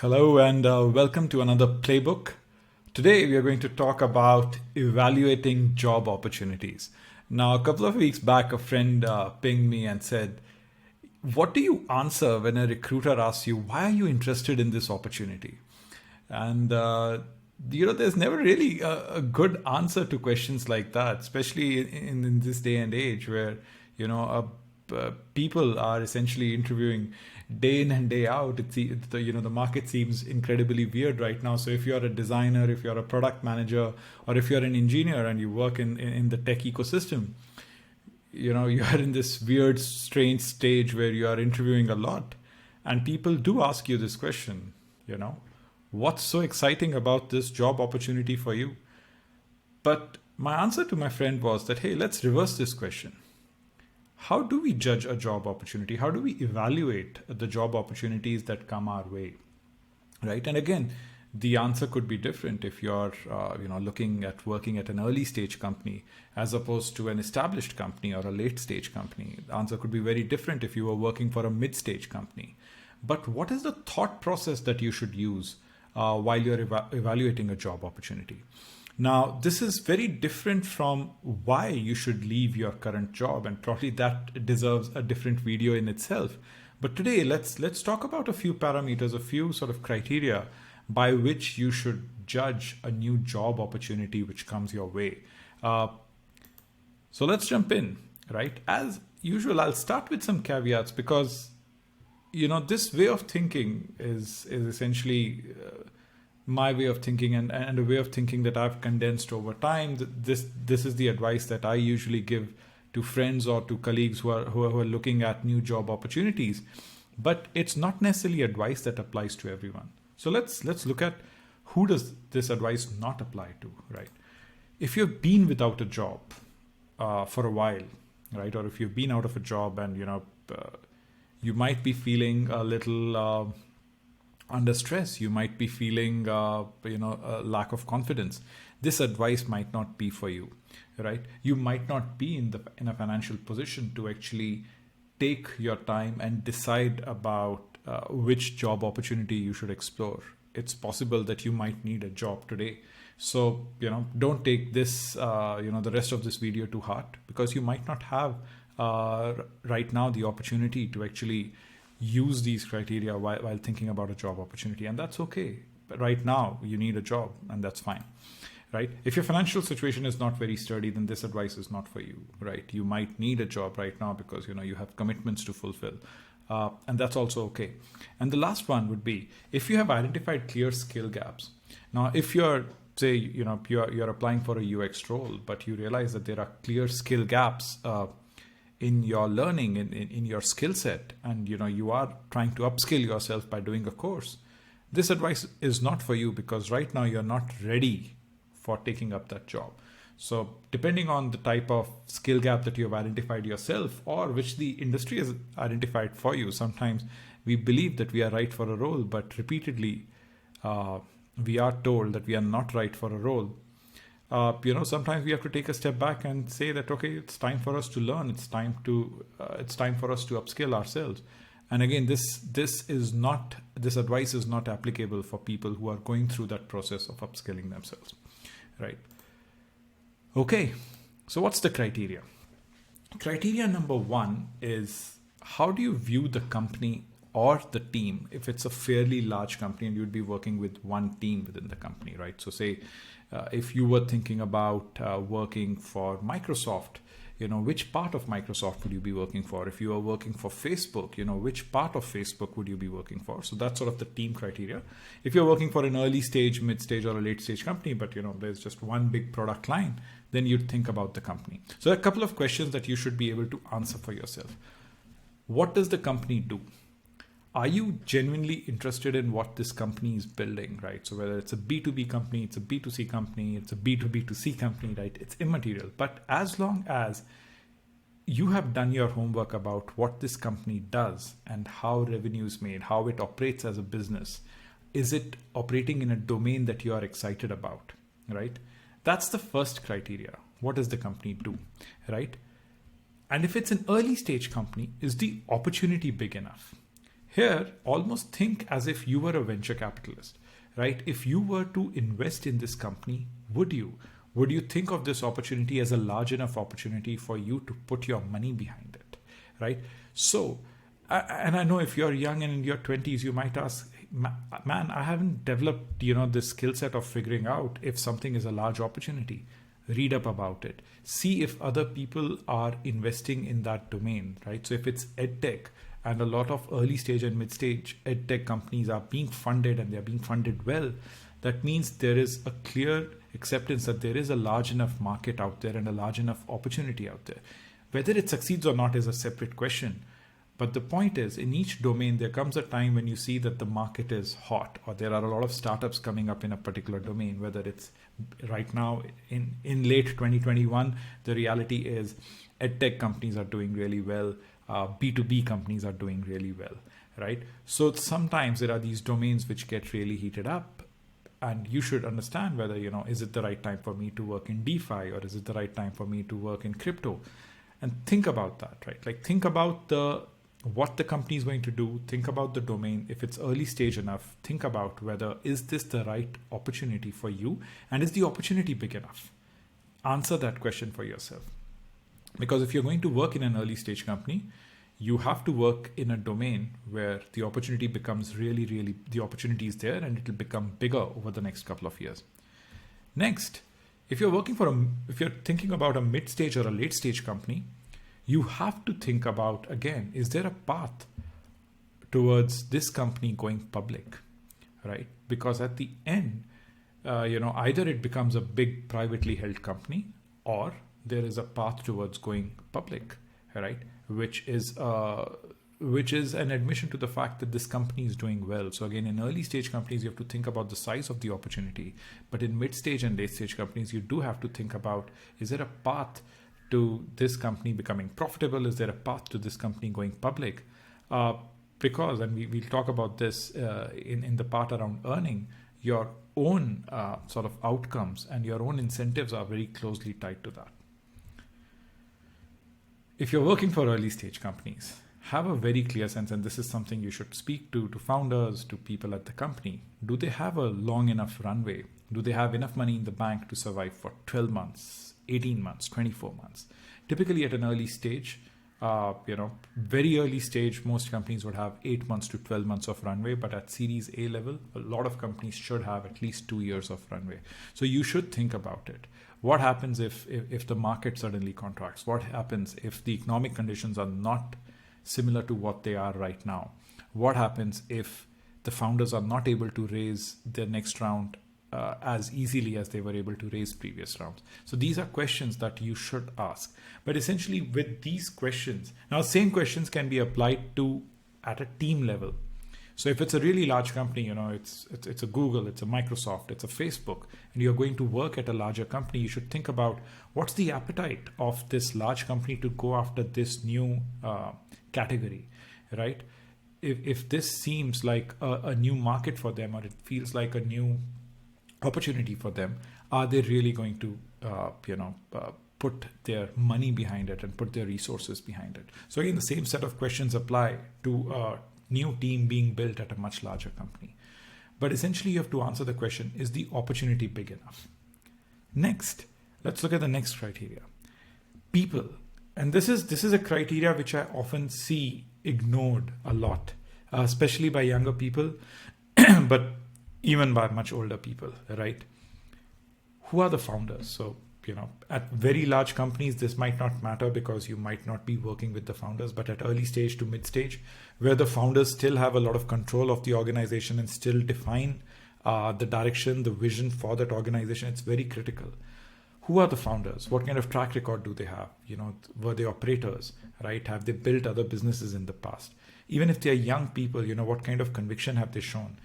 Hello and welcome to another Playbook. Today we are going to talk about evaluating job opportunities. Now, a couple of weeks back, a friend pinged me and said, "What do you answer when a recruiter asks you, why are you interested in this opportunity?" And there's never really a good answer to questions like that, especially in this day and age where people are essentially interviewing day in and day out. The market seems incredibly weird right now. So if you're a designer, if you're a product manager, or if you're an engineer and you work in the tech ecosystem, you are in this weird, strange stage where you are interviewing a lot, and people do ask you this question. What's so exciting about this job opportunity for you? But my answer to my friend was that, hey, let's reverse this question. How do we judge a job opportunity? How do we evaluate the job opportunities that come our way? Right. And again, the answer could be different if you're looking at working at an early stage company as opposed to an established company or a late stage company. The answer could be very different if you were working for a mid stage company. But what is the thought process that you should use while you're evaluating a job opportunity? Now, this is very different from why you should leave your current job, and probably that deserves a different video in itself. But today, let's talk about a few parameters, a few sort of criteria by which you should judge a new job opportunity which comes your way. So let's jump in, right? As usual, I'll start with some caveats because this way of thinking is essentially my way of thinking and a way of thinking that I've condensed over time. This is the advice that I usually give to friends or to colleagues who are looking at new job opportunities. But it's not necessarily advice that applies to everyone. So let's look at who does this advice not apply to, right? If you've been without a job for a while, right, or if you've been out of a job and you might be feeling a little under stress, you might be feeling a lack of confidence. This advice might not be for you, right? You might not be in a financial position to actually take your time and decide about which job opportunity you should explore. It's possible that you might need a job today. So, don't take this, the rest of this video to heart, because you might not have right now the opportunity to actually use these criteria while thinking about a job opportunity. And that's okay. But right now you need a job, and that's fine, right? If your financial situation is not very sturdy, then this advice is not for you, right? You might need a job right now because, you have commitments to fulfill. And that's also okay. And the last one would be if you have identified clear skill gaps. Now, if you're, say, you're applying for a UX role, but you realize that there are clear skill gaps in your learning, in your skill set, and you are trying to upskill yourself by doing a course, this advice is not for you because right now you're not ready for taking up that job. So depending on the type of skill gap that you have identified yourself or which the industry has identified for you, sometimes we believe that we are right for a role, but repeatedly we are told that we are not right for a role. Sometimes we have to take a step back and say that, okay, it's time for us to learn. It's time for us to upskill ourselves. And again, this advice is not applicable for people who are going through that process of upskilling themselves, right? Okay, so what's the criteria? Criteria number one is, how do you view the company or the team if it's a fairly large company and you'd be working with one team within the company, right? So say if you were thinking about working for Microsoft, which part of Microsoft would you be working for? If you are working for Facebook, which part of Facebook would you be working for? So that's sort of the team criteria. If you're working for an early stage, mid stage, or a late stage company, but there's just one big product line, then you'd think about the company. So a couple of questions that you should be able to answer for yourself. What does the company do? Are you genuinely interested in what this company is building, right? So whether it's a B2B company, it's a B2C company, it's a B2B2C company, right? It's immaterial. But as long as you have done your homework about what this company does and how revenue is made, how it operates as a business, is it operating in a domain that you are excited about, right? That's the first criteria. What does the company do, right? And if it's an early stage company, is the opportunity big enough? Here, almost think as if you were a venture capitalist, right? If you were to invest in this company, would you? Would you think of this opportunity as a large enough opportunity for you to put your money behind it, right? So, and I know if you're young and in your 20s, you might ask, man, I haven't developed, this skill set of figuring out if something is a large opportunity. Read up about it. See if other people are investing in that domain, right? So if it's edtech, and a lot of early stage and mid stage edtech companies are being funded and they're being funded well, that means there is a clear acceptance that there is a large enough market out there and a large enough opportunity out there. Whether it succeeds or not is a separate question. But the point is, in each domain, there comes a time when you see that the market is hot, or there are a lot of startups coming up in a particular domain, whether it's right now in late 2021, the reality is edtech companies are doing really well. B2B companies are doing really well, right? So sometimes there are these domains which get really heated up, and you should understand whether, is it the right time for me to work in DeFi, or is it the right time for me to work in crypto? And think about that, right? Like, think about what the company is going to do. Think about the domain. If it's early stage enough, think about whether is this the right opportunity for you, and is the opportunity big enough? Answer that question for yourself. Because if you're going to work in an early stage company, you have to work in a domain where the opportunity becomes really, the opportunity is there, and it will become bigger over the next couple of years. Next, if you're thinking about a mid stage or a late stage company, you have to think about, again, is there a path towards this company going public, right? Because at the end, either it becomes a big privately held company, or there is a path towards going public, right? Which is an admission to the fact that this company is doing well. So again, in early stage companies, you have to think about the size of the opportunity. But in mid stage and late stage companies, you do have to think about, is there a path to this company becoming profitable? Is there a path to this company going public? Because, and we'll talk about this in the part around earning, your own sort of outcomes and your own incentives are very closely tied to that. If you're working for early stage companies, have a very clear sense, and this is something you should speak to founders, to people at the company. Do they have a long enough runway? Do they have enough money in the bank to survive for 12 months, 18 months, 24 months? Typically at an early stage, very early stage, most companies would have 8 months to 12 months of runway, but at Series A level, a lot of companies should have at least 2 years of runway. So you should think about it. What happens if the market suddenly contracts? What happens if the economic conditions are not similar to what they are right now? What happens if the founders are not able to raise their next round as easily as they were able to raise previous rounds? So these are questions that you should ask. But essentially with these questions, now same questions can be applied to at a team level. So if it's a really large company, it's a Google, it's a Microsoft, it's a Facebook, and you're going to work at a larger company, you should think about what's the appetite of this large company to go after this new category, right? If this seems like a new market for them, or it feels like a new opportunity for them, are they really going to, put their money behind it and put their resources behind it? So again, the same set of questions apply to new team being built at a much larger company. But essentially you have to answer the question, is the opportunity big enough? Next, let's look at the next criteria. People. And this is a criteria which I often see ignored a lot, especially by younger people, but even by much older people, right? Who are the founders? So, at very large companies, this might not matter because you might not be working with the founders, but at early stage to mid stage, where the founders still have a lot of control of the organization and still define the direction, the vision for that organization, it's very critical. Who are the founders? What kind of track record do they have? Were they operators, right? Have they built other businesses in the past? Even if they're young people, what kind of conviction have they shown?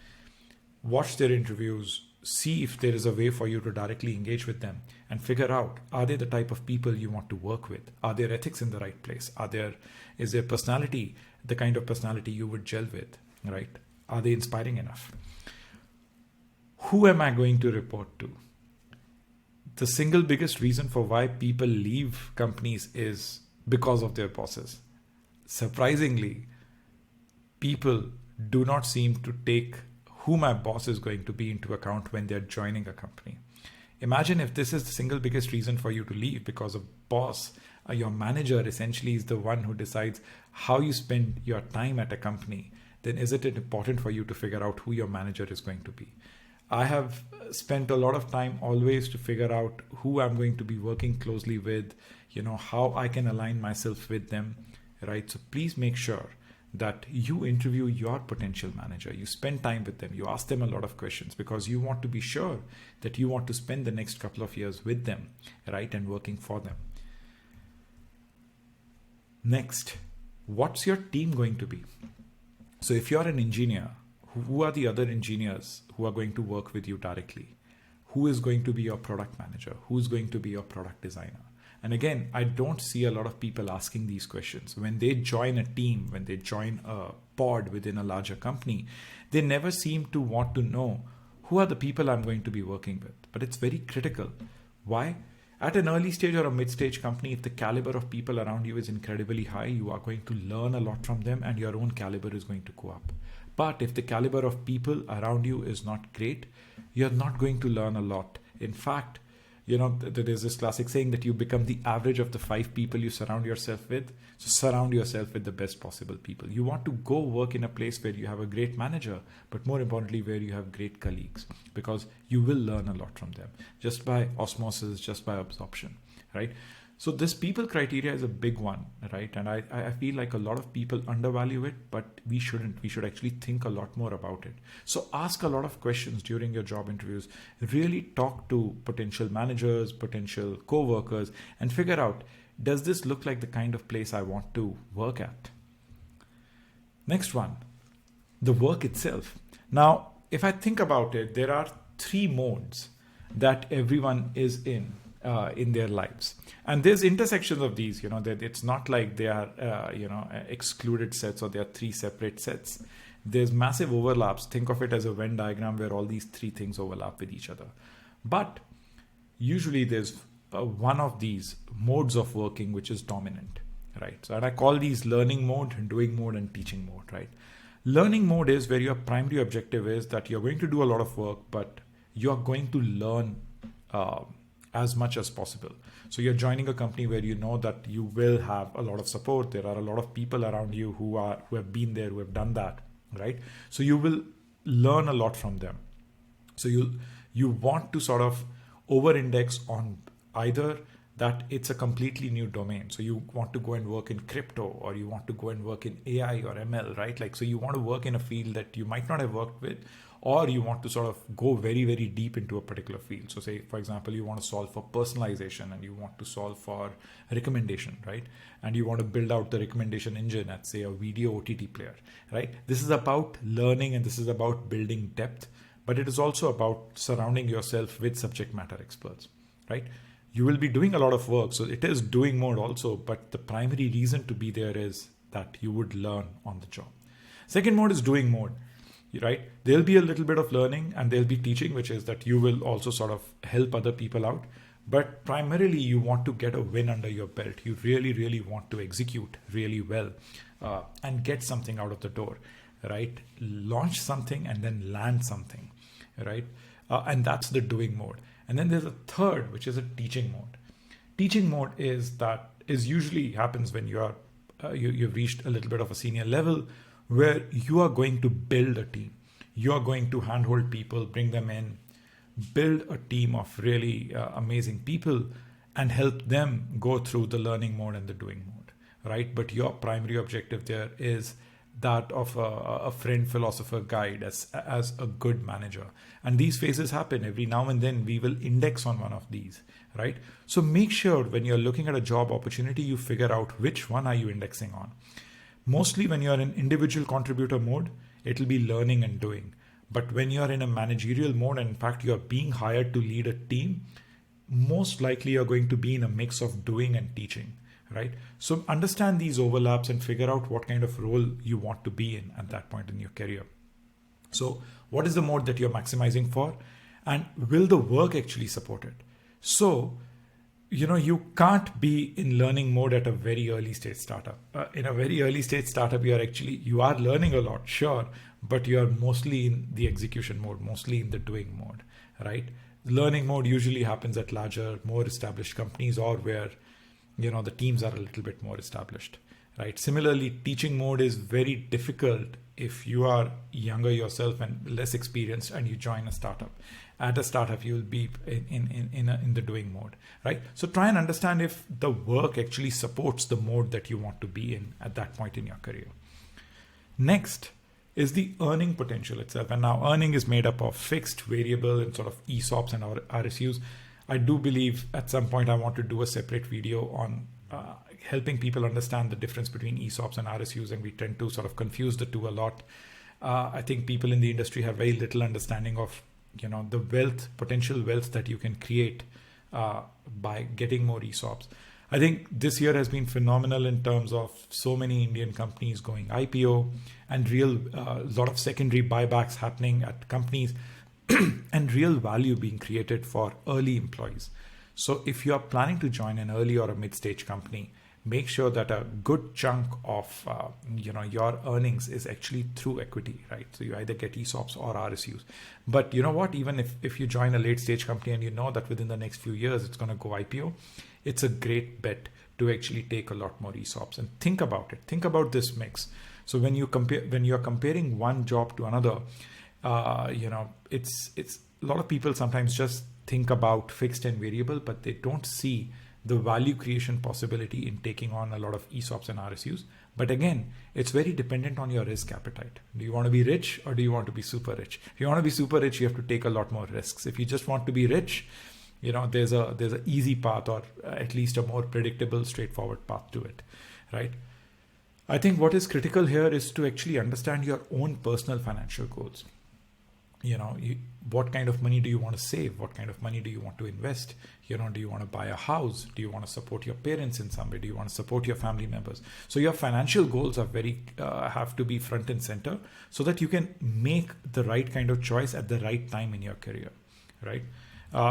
Watch their interviews, see if there is a way for you to directly engage with them and figure out, are they the type of people you want to work with? Are their ethics in the right place? Is their personality the kind of personality you would gel with, right? Are they inspiring enough? Who am I going to report to? The single biggest reason for why people leave companies is because of their bosses. Surprisingly, people do not seem to take who my boss is going to be into account when they're joining a company. Imagine if this is the single biggest reason for you to leave, because a boss, your manager essentially is the one who decides how you spend your time at a company. Then isn't it important for you to figure out who your manager is going to be? I have spent a lot of time always to figure out who I'm going to be working closely with, how I can align myself with them, right? So please make sure that you interview your potential manager. You spend time with them. You ask them a lot of questions because you want to be sure that you want to spend the next couple of years with them, right? And working for them. Next, what's your team going to be? So if you're an engineer, who are the other engineers who are going to work with you directly? Who is going to be your product manager? Who's going to be your product designer? And again, I don't see a lot of people asking these questions. When they join a team, when they join a pod within a larger company, they never seem to want to know who are the people I'm going to be working with. But it's very critical. Why? At an early stage or a mid-stage company, if the caliber of people around you is incredibly high, you are going to learn a lot from them and your own caliber is going to go up. But if the caliber of people around you is not great, you're not going to learn a lot. In fact, there's this classic saying that you become the average of the 5 people you surround yourself with. So surround yourself with the best possible people. You want to go work in a place where you have a great manager, but more importantly, where you have great colleagues, because you will learn a lot from them just by osmosis, just by absorption, right? So this people criteria is a big one, right? And I feel like a lot of people undervalue it, but we shouldn't. We should actually think a lot more about it. So ask a lot of questions during your job interviews. Really talk to potential managers, potential co-workers, and figure out, does this look like the kind of place I want to work at? Next one, the work itself. Now, if I think about it, there are 3 modes that everyone is in their lives. And there's intersections of these, that it's not like they are, excluded sets or they are 3 separate sets. There's massive overlaps. Think of it as a Venn diagram where all these 3 things overlap with each other. But usually there's one of these modes of working which is dominant, right? So and I call these learning mode, doing mode, and teaching mode, right? Learning mode is where your primary objective is that you're going to do a lot of work, but you're going to learn as much as possible. So you're joining a company where you know that you will have a lot of support. There are a lot of people around you who have been there, who have done that, right? So you will learn a lot from them. So you want to sort of over-index on either that it's a completely new domain. So you want to go and work in crypto, or you want to go and work in AI or ML, right? So you want to work in a field that you might not have worked with, or you want to sort of go very, very deep into a particular field. So say, for example, you want to solve for personalization and you want to solve for recommendation, right? And you want to build out the recommendation engine at, say, a video OTT player, right? This is about learning and this is about building depth, but it is also about surrounding yourself with subject matter experts, right? You will be doing a lot of work. So it is doing mode also, but the primary reason to be there is that you would learn on the job. Second mode is doing mode. Right? There'll be a little bit of learning and there'll be teaching, which is that you will also sort of help other people out. But primarily you want to get a win under your belt. You really, really want to execute really well and get something out of the door, right? Launch something and then land something, right? And that's the doing mode. And then there's a third, which is a teaching mode. Teaching mode is usually happens when you've reached a little bit of a senior level, where you are going to build a team. You are going to handhold people, bring them in, build a team of really amazing people and help them go through the learning mode and the doing mode, right? But your primary objective there is that of a friend, philosopher, guide as a good manager. And these phases happen every now and then. We will index on one of these, right? So make sure when you're looking at a job opportunity, you figure out which one are you indexing on. Mostly when you're in individual contributor mode, it'll be learning and doing. But when you're in a managerial mode, and in fact, you're being hired to lead a team, most likely you're going to be in a mix of doing and teaching, right? So understand these overlaps and figure out what kind of role you want to be in at that point in your career. So what is the mode that you're maximizing for? And will the work actually support it? So you can't be in learning mode at a very early stage startup. In a very early stage startup, you are learning a lot, sure, but you are mostly in the execution mode, mostly in the doing mode, right? Learning mode usually happens at larger, more established companies, or where the teams are a little bit more established, right? Similarly, teaching mode is very difficult if you are younger yourself and less experienced and you join a startup. At a startup, you'll be in the doing mode, right? So try and understand if the work actually supports the mode that you want to be in at that point in your career. Next is the earning potential itself. And now earning is made up of fixed, variable, and sort of ESOPs and RSUs. I do believe at some point I want to do a separate video on helping people understand the difference between ESOPs and RSUs, and we tend to sort of confuse the two a lot. I think people in the industry have very little understanding of the potential wealth that you can create by getting more ESOPs. I think this year has been phenomenal in terms of so many Indian companies going IPO and lot of secondary buybacks happening at companies and real value being created for early employees. So if you are planning to join an early or a mid-stage company, make sure that a good chunk of your earnings is actually through equity, right? So you either get ESOPs or RSUs. But you know what? Even if you join a late-stage company and you know that within the next few years it's going to go IPO, it's a great bet to actually take a lot more ESOPs. And think about it. Think about this mix. So when you're comparing one job to another, it's a lot of people sometimes just think about fixed and variable, but they don't see the value creation possibility in taking on a lot of ESOPs and RSUs. But again, it's very dependent on your risk appetite. Do you want to be rich or do you want to be super rich? If you want to be super rich, you have to take a lot more risks. If you just want to be rich, there's an easy path, or at least a more predictable, straightforward path to it, right? I think what is critical here is to actually understand your own personal financial goals. What kind of money do you want to save? What kind of money do you want to invest? Do you want to buy a house? Do you want to support your parents in some way? Do you want to support your family members? So your financial goals are have to be front and center so that you can make the right kind of choice at the right time in your career, right?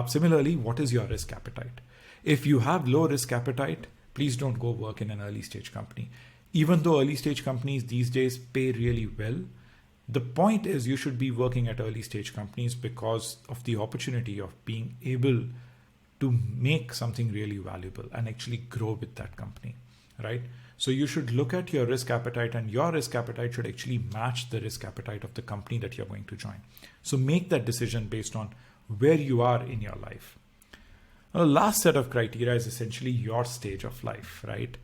Similarly, what is your risk appetite? If you have low risk appetite, please don't go work in an early stage company. Even though early stage companies these days pay really well, the point is you should be working at early stage companies because of the opportunity of being able to make something really valuable and actually grow with that company, right? So you should look at your risk appetite, and your risk appetite should actually match the risk appetite of the company that you're going to join. So make that decision based on where you are in your life. The last set of criteria is essentially your stage of life, right?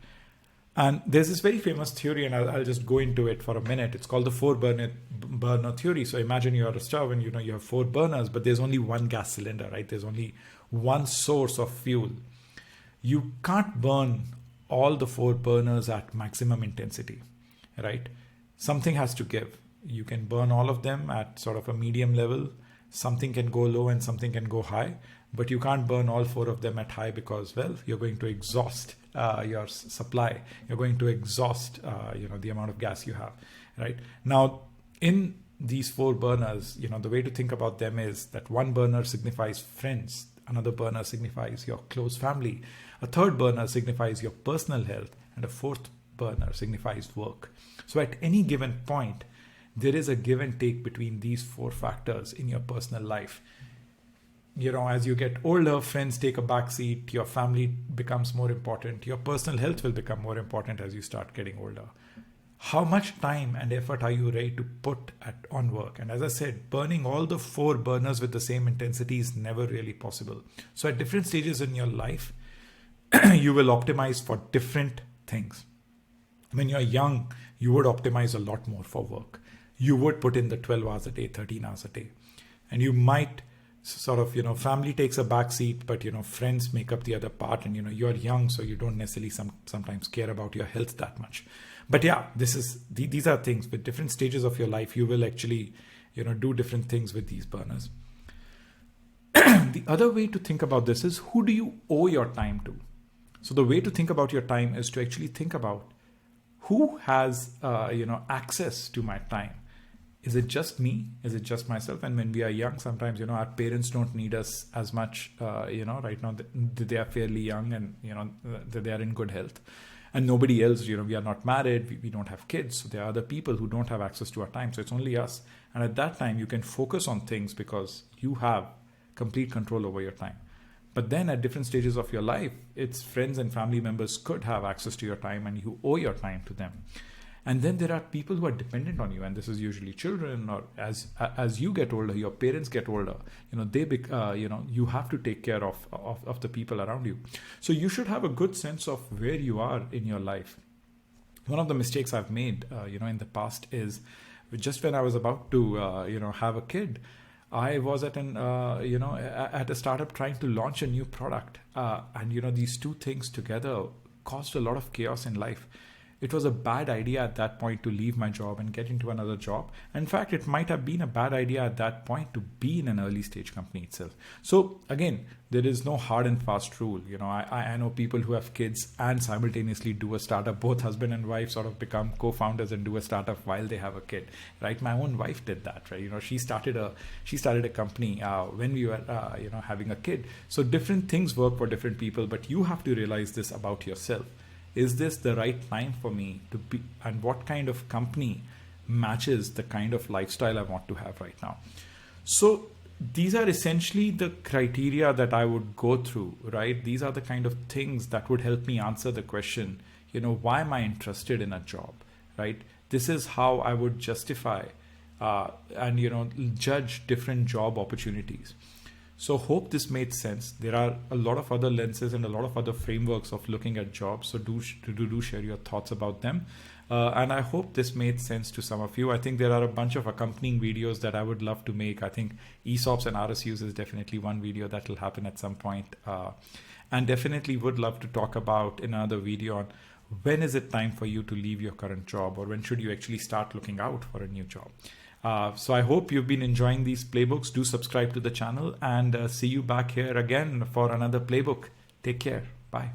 And there's this very famous theory, and I'll just go into it for a minute. It's called the burner theory. So imagine you're a stove and you have 4 burners, but there's only one gas cylinder, right? There's only one source of fuel. You can't burn all the 4 burners at maximum intensity, right? Something has to give. You can burn all of them at sort of a medium level. Something can go low and something can go high, but you can't burn all 4 of them at high because, well, you're going to exhaust your supply. You're going to exhaust, the amount of gas you have, right? Now, in these 4 burners, the way to think about them is that one burner signifies friends, another burner signifies your close family, a third burner signifies your personal health, and a fourth burner signifies work. So at any given point, there is a give and take between these 4 factors in your personal life. As you get older, friends take a backseat, your family becomes more important, your personal health will become more important as you start getting older. How much time and effort are you ready to put on work? And as I said, burning all the 4 burners with the same intensity is never really possible. So at different stages in your life, you will optimize for different things. When you're young, you would optimize a lot more for work. You would put in the 12 hours a day, 13 hours a day. And you might sort of, family takes a back seat, but, friends make up the other part. And, you're young, so you don't necessarily sometimes care about your health that much. But yeah, these are things with different stages of your life. You will actually, do different things with these burners. The other way to think about this is, who do you owe your time to? So the way to think about your time is to actually think about who has, access to my time. is it just me? Is it just myself? And when we are young, sometimes, our parents don't need us as much, right now they are fairly young and, they are in good health. And nobody else, we are not married, we don't have kids. So there are other people who don't have access to our time. So it's only us. And at that time, you can focus on things because you have complete control over your time. But then at different stages of your life, it's friends and family members could have access to your time and you owe your time to them. And then there are people who are dependent on you, and this is usually children, or as you get older, your parents get older. You have to take care of the people around you. So you should have a good sense of where you are in your life. One of the mistakes I've made, in the past is just when I was about to, have a kid. I was at at a startup trying to launch a new product, and these two things together caused a lot of chaos in life. It was a bad idea at that point to leave my job and get into another job. In fact, it might have been a bad idea at that point to be in an early stage company itself. So again, there is no hard and fast rule. I know people who have kids and simultaneously do a startup. Both husband and wife sort of become co-founders and do a startup while they have a kid, right? My own wife did that, right? She started a company when we were, having a kid. So different things work for different people, but you have to realize this about yourself. Is this the right time for me to be, and what kind of company matches the kind of lifestyle I want to have right now? So these are essentially the criteria that I would go through, right? These are the kind of things that would help me answer the question, why am I interested in a job, right? This is how I would justify and judge different job opportunities. So hope this made sense. There are a lot of other lenses and a lot of other frameworks of looking at jobs. So do share your thoughts about them. And I hope this made sense to some of you. I think there are a bunch of accompanying videos that I would love to make. I think ESOPs and RSUs is definitely one video that will happen at some point. And definitely would love to talk about in another video on when is it time for you to leave your current job, or when should you actually start looking out for a new job. So I hope you've been enjoying these playbooks. Do subscribe to the channel, and see you back here again for another playbook. Take care. Bye.